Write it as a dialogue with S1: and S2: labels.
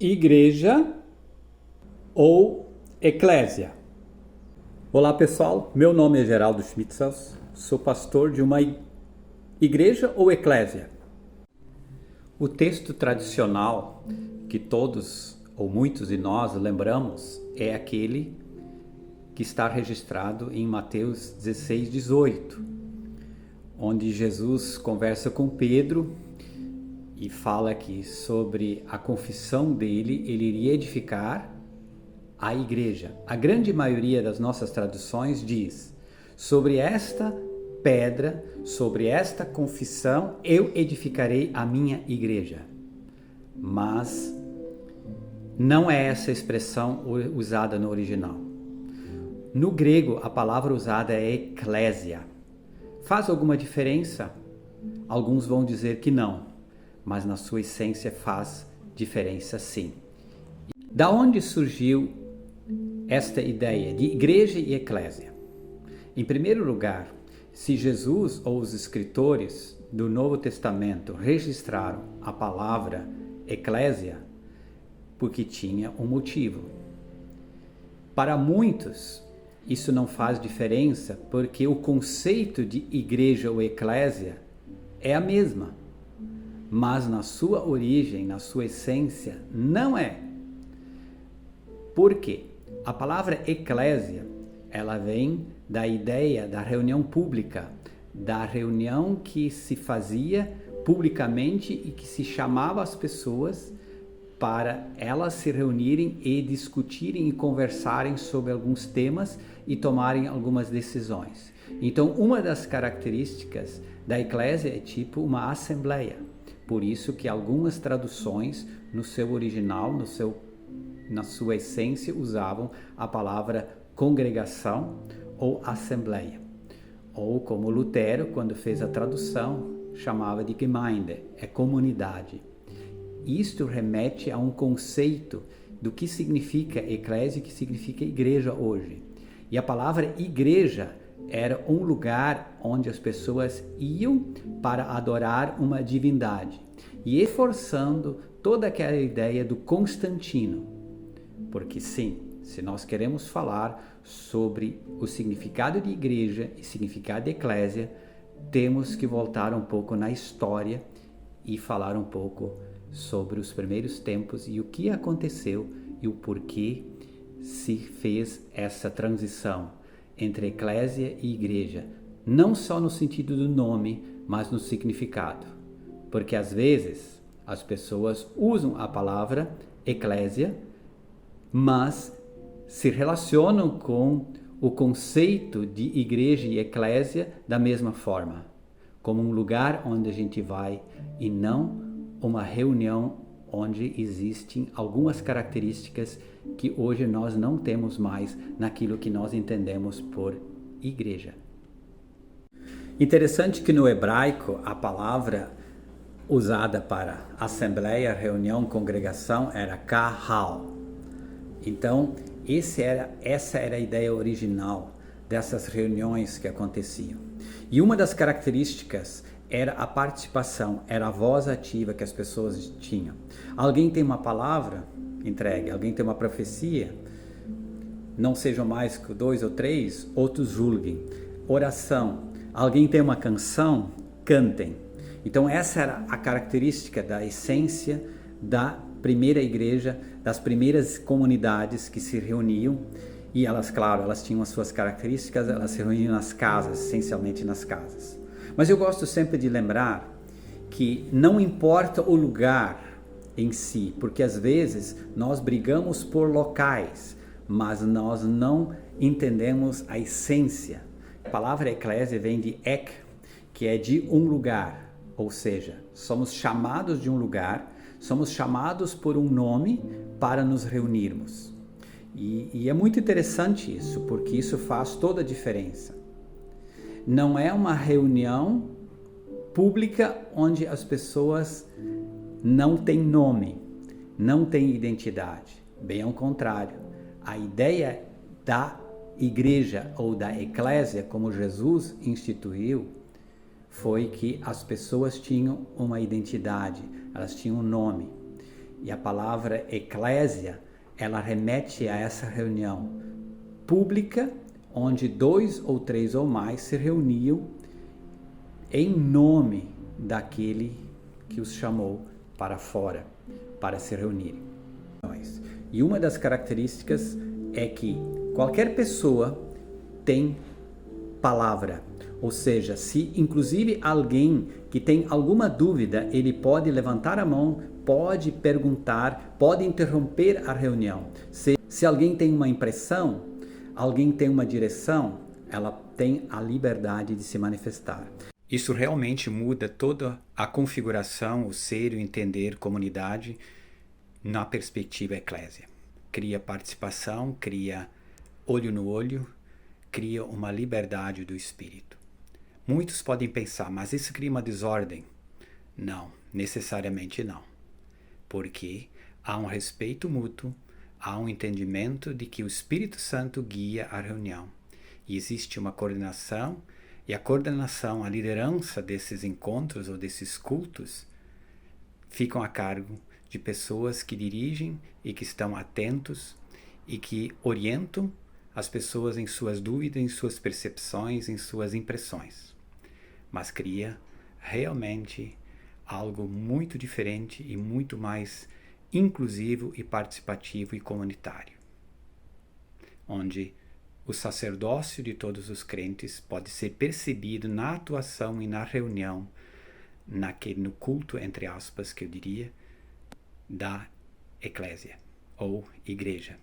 S1: igreja ou eclésia. Olá pessoal, meu nome é Geraldo Schmitzels, sou pastor de uma igreja ou eclésia. O texto tradicional que todos ou muitos de nós lembramos é aquele que está registrado em Mateus 16:18, onde Jesus conversa com Pedro e fala que sobre a confissão dele, ele iria edificar a igreja. A grande maioria das nossas traduções diz: sobre esta pedra, sobre esta confissão, eu edificarei a minha igreja. Mas não é essa expressão usada no original. No grego, a palavra usada é eclésia. Faz alguma diferença? Alguns vão dizer que não, mas na sua essência faz diferença sim. Da onde surgiu esta ideia de igreja e eclésia? Em primeiro lugar, se Jesus ou os escritores do Novo Testamento registraram a palavra eclésia, porque tinha um motivo. Para muitos, isso não faz diferença, porque o conceito de igreja ou eclésia é a mesma, mas na sua origem, na sua essência, não é. Por quê? A palavra eclésia, ela vem da ideia da reunião pública, da reunião que se fazia publicamente e que se chamava as pessoas para elas se reunirem e discutirem e conversarem sobre alguns temas e tomarem algumas decisões. Então, uma das características da eclésia é tipo uma assembleia. Por isso que algumas traduções, no seu original, na sua essência, usavam a palavra congregação ou assembleia. Ou como Lutero, quando fez a tradução, chamava de Gemeinde, é comunidade. Isto remete a um conceito do que significa eclésia e que significa igreja hoje. E a palavra igreja era um lugar onde as pessoas iam para adorar uma divindade. E reforçando toda aquela ideia do Constantino. Porque sim, se nós queremos falar sobre o significado de igreja e significado de eclésia, temos que voltar um pouco na história e falar um pouco sobre os primeiros tempos e o que aconteceu e o porquê se fez essa transição entre eclésia e igreja, não só no sentido do nome, mas no significado. Porque às vezes as pessoas usam a palavra eclésia, mas se relacionam com o conceito de igreja e eclésia da mesma forma, como um lugar onde a gente vai e não uma reunião onde existem algumas características que hoje nós não temos mais naquilo que nós entendemos por igreja. Interessante que no hebraico a palavra usada para assembleia, reunião, congregação era kahal. Então, essa era a ideia original dessas reuniões que aconteciam. E uma das características era a participação, era a voz ativa que as pessoas tinham. Alguém tem uma palavra? Entregue. Alguém tem uma profecia? Não sejam mais que 2 ou 3, outros julguem. Oração. Alguém tem uma canção? Cantem. Então essa era a característica da essência da primeira igreja, das primeiras comunidades que se reuniam. E elas, claro, elas tinham as suas características, elas se reuniam nas casas, essencialmente nas casas. Mas eu gosto sempre de lembrar que não importa o lugar em si, porque às vezes nós brigamos por locais, mas nós não entendemos a essência. A palavra eclésia vem de ek, que é de um lugar, ou seja, somos chamados de um lugar, somos chamados por um nome para nos reunirmos. E é muito interessante isso, porque isso faz toda a diferença. Não é uma reunião pública onde as pessoas não têm nome, não têm identidade. Bem ao contrário, a ideia da igreja ou da eclésia, como Jesus instituiu, foi que as pessoas tinham uma identidade, elas tinham um nome. E a palavra eclésia, ela remete a essa reunião pública, onde 2 ou 3 ou mais se reuniam em nome daquele que os chamou para fora, para se reunirem. E uma das características é que qualquer pessoa tem palavra, ou seja, se inclusive alguém que tem alguma dúvida, ele pode levantar a mão, pode perguntar, pode interromper a reunião. Se alguém tem uma impressão, alguém tem uma direção, ela tem a liberdade de se manifestar. Isso realmente muda toda a configuração, o ser, o entender, comunidade, na perspectiva eclésia. Cria participação, cria olho no olho, cria uma liberdade do espírito. Muitos podem pensar, mas isso cria uma desordem? Não, necessariamente não. Porque há um respeito mútuo, há um entendimento de que o Espírito Santo guia a reunião. E existe uma coordenação, e a coordenação, a liderança desses encontros ou desses cultos ficam a cargo de pessoas que dirigem e que estão atentos e que orientam as pessoas em suas dúvidas, em suas percepções, em suas impressões. Mas cria realmente algo muito diferente e muito mais inclusivo e participativo e comunitário, onde o sacerdócio de todos os crentes pode ser percebido na atuação e na reunião, no culto, entre aspas, que eu diria, da eclésia ou igreja.